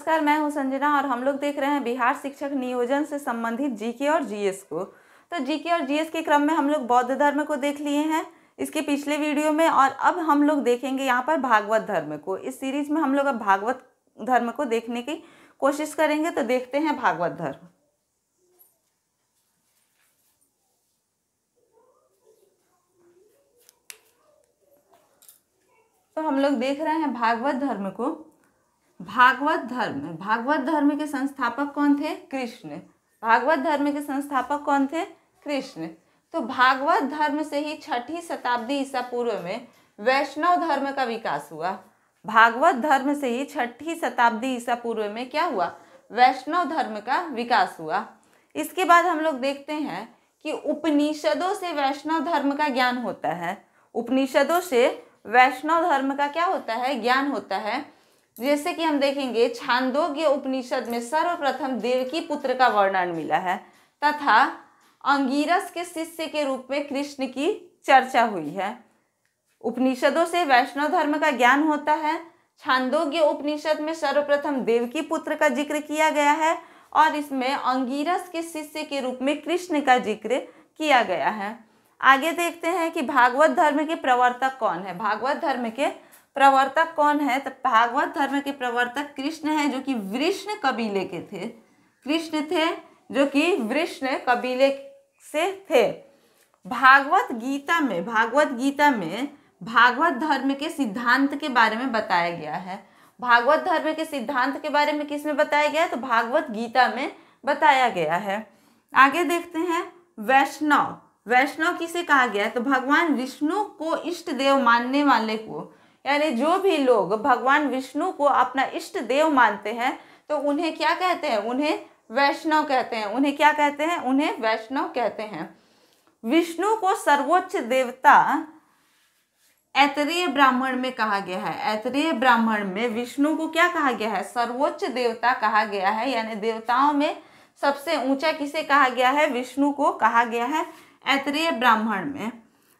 नमस्कार, मैं हूं संजना और हम लोग देख रहे हैं बिहार शिक्षक नियोजन से संबंधित जीके और जीएस को। तो जीके और जीएस के क्रम में हम लोग बौद्ध धर्म को देख लिए हैं इसके पिछले वीडियो में, और अब हम लोग देखेंगे यहाँ पर भागवत धर्म को। इस सीरीज में हम लोग अब भागवत धर्म को देखने की कोशिश करेंगे। तो देखते हैं भागवत धर्म। तो हम लोग देख रहे हैं भागवत धर्म को। भागवत धर्म के संस्थापक कौन थे? कृष्ण। भागवत धर्म के संस्थापक कौन थे? कृष्ण। तो भागवत धर्म से ही 6ठी शताब्दी ईसा पूर्व में वैष्णव धर्म का विकास हुआ। भागवत धर्म से ही 6ठी शताब्दी ईसा पूर्व में क्या हुआ? वैष्णव धर्म का विकास हुआ। इसके बाद हम लोग देखते हैं कि उपनिषदों से वैष्णव धर्म का ज्ञान होता है। उपनिषदों से वैष्णव धर्म का क्या होता है? ज्ञान होता है। जैसे कि हम देखेंगे छांदोग्य उपनिषद में सर्वप्रथम देवकी पुत्र का वर्णन मिला है तथा अंगिरस के शिष्य के रूप में कृष्ण की चर्चा हुई है। उपनिषदों से वैष्णव धर्म का ज्ञान होता है। छांदोग्य उपनिषद में सर्वप्रथम देवकी पुत्र का जिक्र किया गया है और इसमें अंगिरस के शिष्य के रूप में कृष्ण का जिक्र किया गया है। आगे देखते हैं कि भागवत धर्म के प्रवर्तक कौन है। भागवत धर्म के प्रवर्तक कौन है? तो भागवत धर्म के प्रवर्तक कृष्ण है, जो कि वृष्ण कबीले के थे। कृष्ण थे जो कि वृष्ण कबीले से थे। भागवत गीता में भागवत धर्म के सिद्धांत के बारे में बताया गया है। भागवत धर्म के सिद्धांत के बारे में किसमें बताया गया है? तो भागवत गीता में बताया गया है। आगे देखते हैं वैष्णव किसे कहा गया है? तो भगवान विष्णु को इष्ट देव मानने वाले को, यानी जो भी लोग भगवान विष्णु को अपना इष्ट देव मानते हैं तो उन्हें क्या कहते हैं? उन्हें वैष्णव कहते हैं। उन्हें क्या कहते हैं? उन्हें वैष्णव कहते हैं। विष्णु को सर्वोच्च देवता ऐतरेय ब्राह्मण में कहा गया है। ऐतरेय ब्राह्मण में विष्णु को क्या कहा गया है? सर्वोच्च देवता कहा गया है। यानी देवताओं में सबसे ऊंचा किसे कहा गया है? विष्णु को कहा गया है ऐतरेय ब्राह्मण में।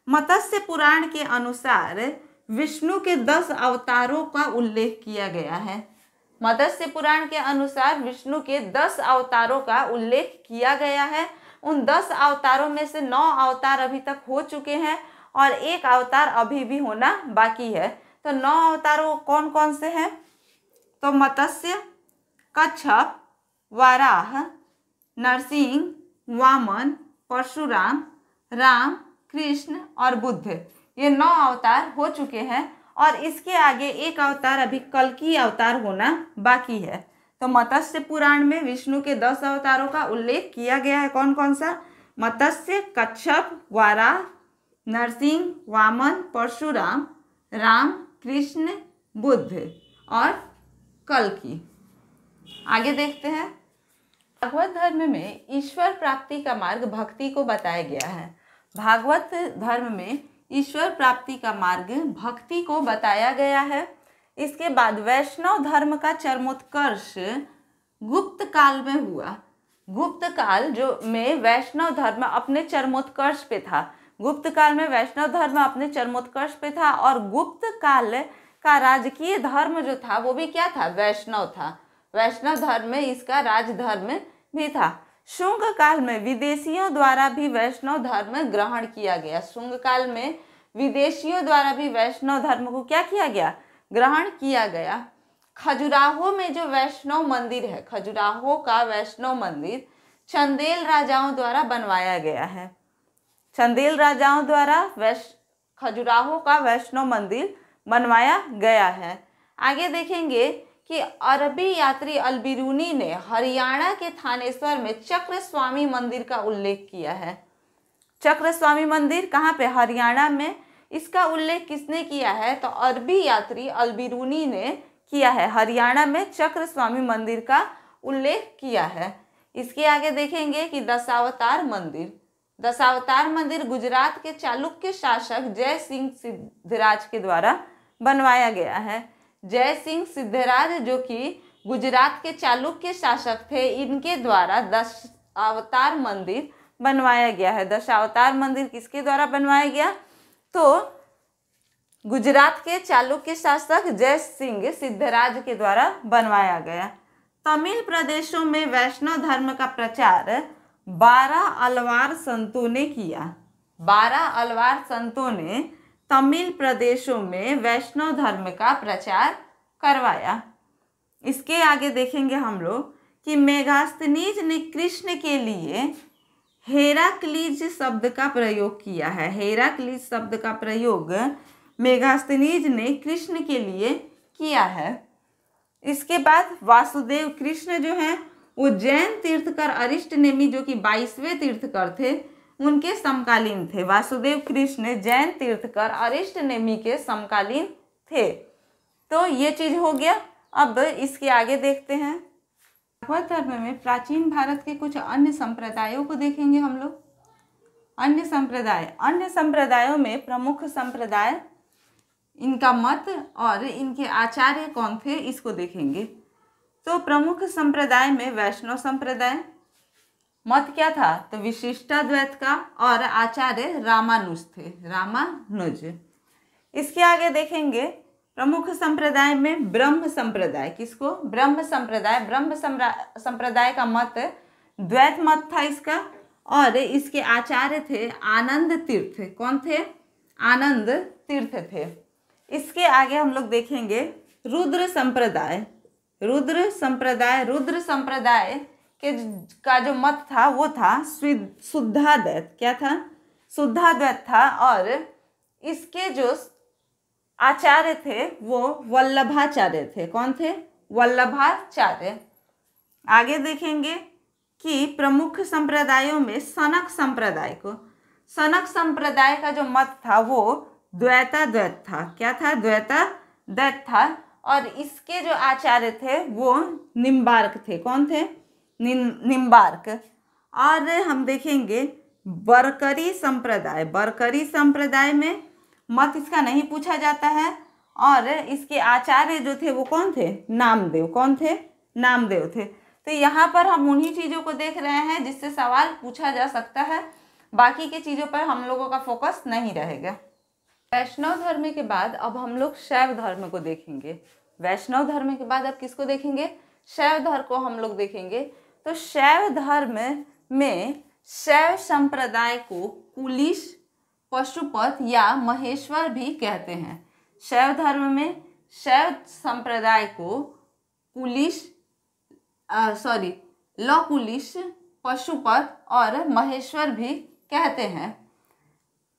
मत्स्य पुराण के अनुसार विष्णु के 10 अवतारों का उल्लेख किया गया है। मत्स्य पुराण के अनुसार विष्णु के 10 अवतारों का उल्लेख किया गया है। उन 10 अवतारों में से 9 अवतार अभी तक हो चुके हैं और एक अवतार अभी भी होना बाकी है। तो 9 अवतारों कौन कौन से हैं? तो मत्स्य, कच्छप, वाराह, नरसिंह, वामन, परशुराम, राम, कृष्ण और बुद्ध, ये 9 अवतार हो चुके हैं और इसके आगे एक अवतार अभी कल्कि अवतार होना बाकी है। तो मत्स्य पुराण में विष्णु के 10 अवतारों का उल्लेख किया गया है। कौन कौन सा? मत्स्य, कच्छप, वाराह, नरसिंह, वामन, परशुराम, राम, कृष्ण, बुद्ध और कल्कि। आगे देखते हैं। भागवत धर्म में ईश्वर प्राप्ति का मार्ग भक्ति को बताया गया है। भागवत धर्म में ईश्वर प्राप्ति का मार्ग भक्ति को बताया गया है। इसके बाद वैष्णव धर्म का चरमोत्कर्ष गुप्त काल में हुआ। गुप्त काल जो में वैष्णव धर्म अपने चरमोत्कर्ष पे था। गुप्त काल में वैष्णव धर्म अपने चरमोत्कर्ष पे था और गुप्त काल का राजकीय धर्म जो था वो भी क्या था? वैष्णव था। वैष्णव धर्म में इसका राजधर्म भी था। शुंग काल में विदेशियों द्वारा भी वैष्णव धर्म ग्रहण किया गया। शुंग काल में विदेशियों द्वारा भी वैष्णव धर्म को क्या किया गया? ग्रहण किया गया। खजुराहो में जो वैष्णव मंदिर है, खजुराहो का वैष्णव मंदिर चंदेल राजाओं द्वारा बनवाया गया है। चंदेल राजाओं द्वारा खजुराहो का वैष्णव मंदिर बनवाया गया है। आगे देखेंगे कि अरबी यात्री अलबिरूनी ने हरियाणा के थानेश्वर में चक्र स्वामी मंदिर का उल्लेख किया है। चक्र स्वामी मंदिर कहाँ पे? हरियाणा में। इसका उल्लेख किसने किया है? तो अरबी यात्री अलबिरूनी ने किया है। हरियाणा में चक्र स्वामी मंदिर का उल्लेख किया है। इसके आगे देखेंगे कि दशावतार मंदिर गुजरात के चालुक्य शासक जय सिंह सिद्धराज के द्वारा बनवाया गया है। जय सिंह सिद्धराज जो कि गुजरात के चालुक्य शासक थे, इनके द्वारा दशावतार मंदिर बनवाया गया है। दशावतार मंदिर किसके द्वारा बनवाया गया? तो गुजरात के चालुक्य शासक जय सिंह सिद्धराज के द्वारा बनवाया गया। तमिल प्रदेशों में वैष्णव धर्म का प्रचार 12 अलवार संतों ने किया। 12 अलवार संतों ने तमिल प्रदेशों में वैष्णव धर्म का प्रचार करवाया। इसके आगे देखेंगे हम लोग कि मेगास्थनीज ने कृष्ण के लिए हेराक्लीज शब्द का प्रयोग किया है। हेराक्लीज शब्द का प्रयोग मेगास्थनीज ने कृष्ण के लिए किया है। इसके बाद वासुदेव कृष्ण जो हैं वो जैन तीर्थकर अरिष्टनेमी जो कि 22वें तीर्थकर थे उनके समकालीन थे। वासुदेव कृष्ण जैन तीर्थकर अरिष्टनेमी के समकालीन थे। तो ये चीज हो गया। अब इसके आगे देखते हैं। भागवत धर्म में प्राचीन भारत के कुछ अन्य संप्रदायों को देखेंगे हम लोग। अन्य संप्रदायों में प्रमुख संप्रदाय, इनका मत और इनके आचार्य कौन थे इसको देखेंगे। तो प्रमुख संप्रदाय में वैष्णव संप्रदाय, मत क्या था तो विशिष्टाद्वैत का, और आचार्य रामानुज थे, रामानुज। इसके आगे देखेंगे प्रमुख संप्रदाय में ब्रह्म संप्रदाय। किसको? ब्रह्म संप्रदाय। ब्रह्म संप्रदाय का मत द्वैत मत था इसका, और इसके आचार्य थे आनंद तीर्थ। कौन थे? आनंद तीर्थ थे। इसके आगे हम लोग देखेंगे रुद्र संप्रदाय। रुद्र संप्रदाय का जो मत था वो था शुद्धाद्वैत। क्या था? शुद्धाद्वैत था। और इसके जो आचार्य थे वो वल्लभाचार्य थे। कौन थे? वल्लभाचार्य। आगे देखेंगे कि प्रमुख संप्रदायों में सनक संप्रदाय का जो मत था वो द्वैताद्वैत था। क्या था? द्वैताद्वैत था। और इसके जो आचार्य थे वो निम्बार्क थे। कौन थे? निम्बार्क। और हम देखेंगे बरकरी संप्रदाय में मत इसका नहीं पूछा जाता है, और इसके आचार्य जो थे वो कौन थे? नामदेव। कौन थे? नामदेव थे। तो यहाँ पर हम उन्हीं चीज़ों को देख रहे हैं जिससे सवाल पूछा जा सकता है, बाकी की चीज़ों पर हम लोगों का फोकस नहीं रहेगा। वैष्णव धर्म के बाद अब हम लोग शैव धर्म को देखेंगे। वैष्णव धर्म के बाद अब किसको देखेंगे? शैव धर्म को हम लोग देखेंगे। तो शैव धर्म में शैव संप्रदाय को कुलिश, पशुपत या महेश्वर भी कहते हैं। शैव धर्म में शैव संप्रदाय को लकुलिश, पशुपत और महेश्वर भी कहते हैं।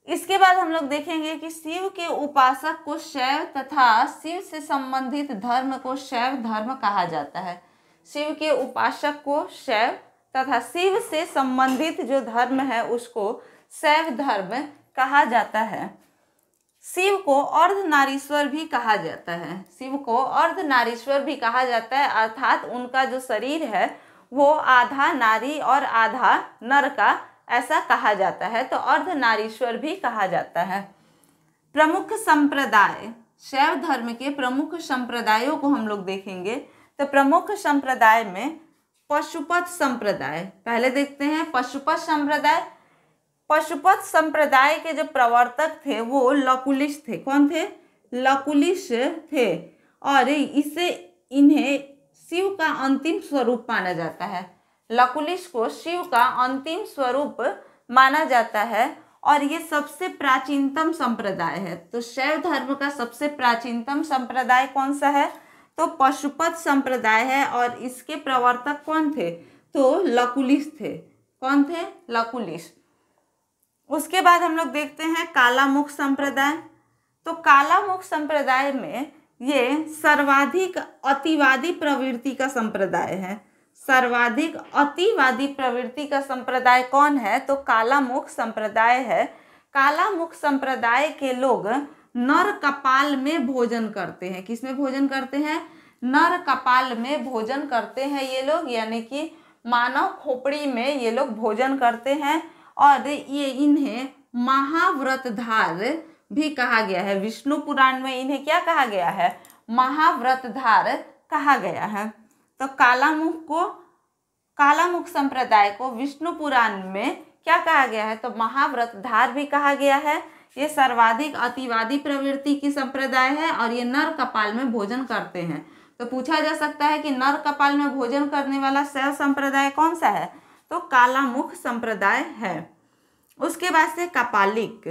इसके बाद हम लोग देखेंगे कि शिव के उपासक को शैव तथा शिव से संबंधित धर्म को शैव धर्म कहा जाता है। शिव के उपासक को शैव तथा शिव से संबंधित जो धर्म है उसको शैव धर्म कहा जाता है। शिव को अर्धनारीश्वर भी कहा जाता है। शिव को अर्धनारीश्वर भी कहा जाता है, अर्थात उनका जो शरीर है वो आधा नारी और आधा नर का ऐसा कहा जाता है, तो अर्धनारीश्वर भी कहा जाता है। प्रमुख संप्रदाय, शैव धर्म के प्रमुख संप्रदायों को हम लोग देखेंगे। तो प्रमुख संप्रदाय में पशुपत संप्रदाय, पहले देखते हैं पशुपत संप्रदाय। पशुपत संप्रदाय के जो प्रवर्तक थे वो लकुलिश थे। कौन थे? लकुलिश थे। और इन्हें शिव का अंतिम स्वरूप माना जाता है। लकुलिश को शिव का अंतिम स्वरूप माना जाता है, और ये सबसे प्राचीनतम संप्रदाय है। तो शैव धर्म का सबसे प्राचीनतम संप्रदाय कौन सा है? तो पशुपत संप्रदाय है, और इसके प्रवर्तक कौन थे? तो लकुलिश थे। कौन थे? लकुलिश। उसके बाद हम लोग देखते हैं कालामुख संप्रदाय। तो कालामुख संप्रदाय में ये सर्वाधिक अतिवादी प्रवृत्ति का संप्रदाय है। सर्वाधिक अतिवादी प्रवृत्ति का संप्रदाय कौन है? तो कालामुख संप्रदाय है। कालामुख संप्रदाय के लोग नर कपाल में भोजन करते हैं। किस में भोजन करते हैं? नर कपाल में भोजन करते हैं ये लोग, यानी कि मानव खोपड़ी में ये लोग भोजन करते हैं। और ये इन्हें महाव्रतधार भी कहा गया है। विष्णु पुराण में इन्हें क्या कहा गया है? महाव्रतधार कहा गया है। तो कालामुख संप्रदाय को विष्णु पुराण में क्या कहा गया है? तो महाव्रतधार भी कहा गया है। ये सर्वाधिक अतिवादी प्रवृत्ति की संप्रदाय है, और ये नर कपाल में भोजन करते हैं। तो पूछा जा सकता है कि नर कपाल में भोजन करने वाला शैव संप्रदाय कौन सा है, तो कालामुख संप्रदाय है। उसके बाद से कपालिक,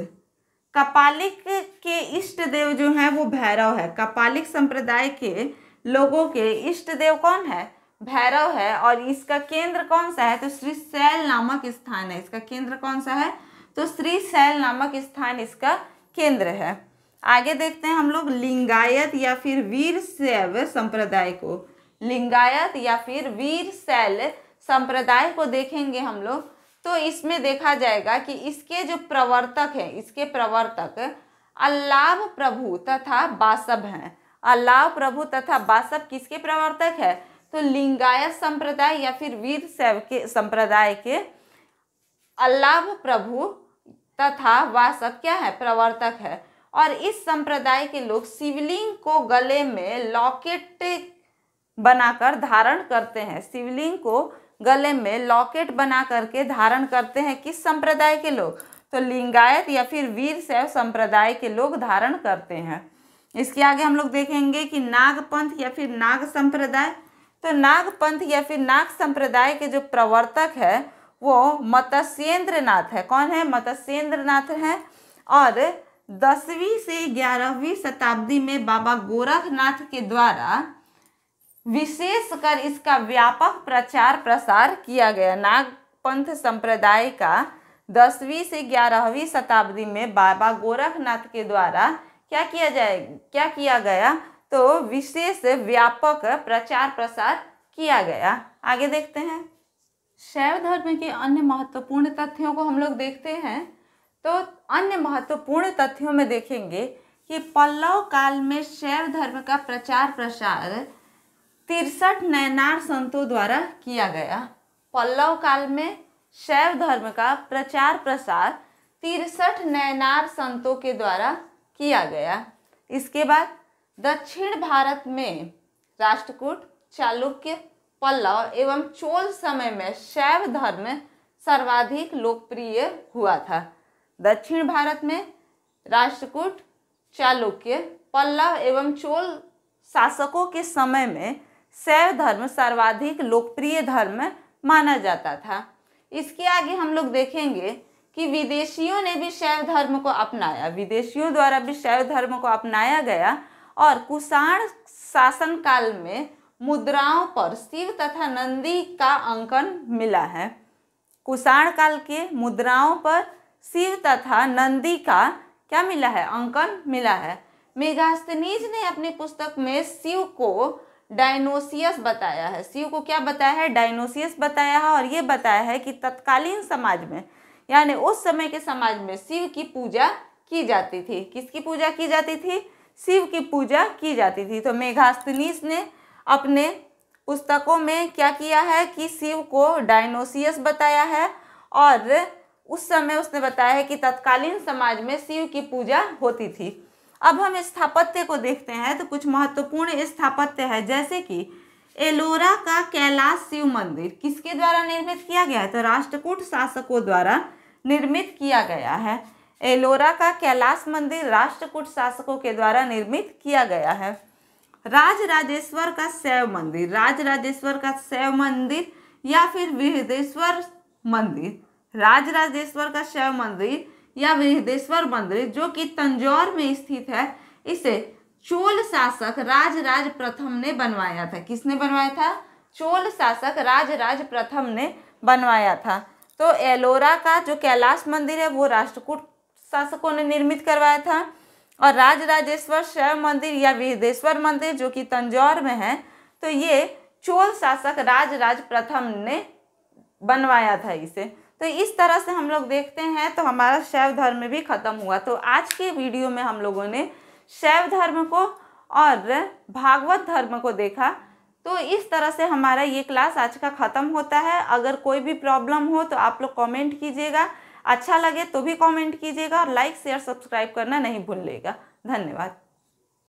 कपालिक के इष्ट देव जो हैं वो भैरव है। कपालिक संप्रदाय के लोगों के इष्ट देव कौन है, भैरव है। और इसका केंद्र कौन सा है, तो श्रीशैल नामक स्थान है। इसका केंद्र कौन सा है, तो श्रीशैल नामक स्थान इसका केंद्र है। आगे देखते हैं हम लोग लिंगायत या फिर वीरशैव संप्रदाय को। लिंगायत या फिर वीरशैल संप्रदाय को देखेंगे हम लोग, तो इसमें देखा जाएगा कि इसके जो प्रवर्तक हैं, इसके प्रवर्तक अल्लाभ प्रभु तथा बासव हैं। अल्लाभ प्रभु तथा बासव किसके प्रवर्तक है, तो लिंगायत संप्रदाय या फिर वीरशैव के संप्रदाय के अल्लाभ प्रभु तथा वासव क्या है, प्रवर्तक है। और इस संप्रदाय के लोग शिवलिंग को गले में लॉकेट बनाकर धारण करते हैं। शिवलिंग को गले में लॉकेट बना करके धारण करते हैं किस संप्रदाय के लोग, तो लिंगायत या फिर वीरशैव संप्रदाय के लोग धारण करते हैं। इसके आगे हम लोग देखेंगे कि नागपंथ या फिर नाग संप्रदाय। तो नागपंथ या फिर नाग संप्रदाय के जो प्रवर्तक है वो मत्स्येंद्रनाथ है। कौन है, मत्स्येंद्रनाथ है। और 10वीं से 11वीं शताब्दी में बाबा गोरखनाथ के द्वारा विशेषकर इसका व्यापक प्रचार प्रसार किया गया। नागपंथ संप्रदाय का 10वीं से 11वीं शताब्दी में बाबा गोरखनाथ के द्वारा क्या किया गया, तो विशेष व्यापक प्रचार प्रसार किया गया। आगे देखते हैं शैव धर्म के अन्य महत्वपूर्ण तथ्यों को हम लोग देखते हैं। तो अन्य महत्वपूर्ण तथ्यों में देखेंगे कि पल्लव काल में शैव धर्म का प्रचार प्रसार 63 नयनार संतों द्वारा किया गया। पल्लव काल में शैव धर्म का प्रचार प्रसार 63 नयनार संतों के द्वारा किया गया। इसके बाद दक्षिण भारत में राष्ट्रकूट, चालुक्य, पल्लव एवं चोल समय में शैव धर्म सर्वाधिक लोकप्रिय हुआ था। दक्षिण भारत में राष्ट्रकूट, चालुक्य, पल्लव एवं चोल शासकों के समय में शैव धर्म सर्वाधिक लोकप्रिय धर्म माना जाता था। इसके आगे हम लोग देखेंगे कि विदेशियों ने भी शैव धर्म को अपनाया। विदेशियों द्वारा भी शैव धर्म को अपनाया गया और कुषाण शासन काल में मुद्राओं पर शिव तथा नंदी का अंकन मिला है। कुषाण काल के मुद्राओं पर शिव तथा नंदी का क्या मिला है, अंकन मिला है। मेगास्थनीज ने अपनी पुस्तक में शिव को डायनोसियस बताया है। शिव को क्या बताया है, डायनोसियस बताया है। और ये बताया है कि तत्कालीन समाज में यानी उस समय के समाज में शिव की पूजा की जाती थी। किसकी पूजा की जाती थी, शिव की पूजा की जाती थी। तो मेगास्थनीज ने अपने पुस्तकों में क्या किया है कि शिव को डायनोसियस बताया है और उस समय उसने बताया है कि तत्कालीन समाज में शिव की पूजा होती थी। अब हम स्थापत्य को देखते हैं। तो कुछ महत्वपूर्ण स्थापत्य है, जैसे कि एलोरा का कैलाश शिव मंदिर किसके द्वारा निर्मित किया गया है, तो राष्ट्रकूट शासकों द्वारा निर्मित किया गया है। एलोरा का कैलाश मंदिर राष्ट्रकूट शासकों के द्वारा निर्मित किया गया है। राजराजेश्वर का शैव मंदिर, राजराजेश्वर का शैव मंदिर या फिर बृहदेश्वर मंदिर, राजराजेश्वर का शैव मंदिर या बृहदेश्वर मंदिर जो कि तंजौर में स्थित है, इसे चोल शासक राजराज प्रथम ने बनवाया था। किसने बनवाया था, चोल शासक राजराज प्रथम ने बनवाया था। तो एलोरा का जो कैलाश मंदिर है वो राष्ट्रकूट शासकों ने निर्मित करवाया था और राजराजेश्वर शैव मंदिर या बृहदेश्वर मंदिर जो कि तंजौर में है, तो ये चोल शासक राजराज प्रथम ने बनवाया था इसे। तो इस तरह से हम लोग देखते हैं तो हमारा शैव धर्म भी खत्म हुआ। तो आज के वीडियो में हम लोगों ने शैव धर्म को और भागवत धर्म को देखा। तो इस तरह से हमारा ये क्लास आज का ख़त्म होता है। अगर कोई भी प्रॉब्लम हो तो आप लोग कमेंट कीजिएगा, अच्छा लगे तो भी कमेंट कीजिएगा और लाइक शेयर सब्सक्राइब करना नहीं भूलिएगा। धन्यवाद।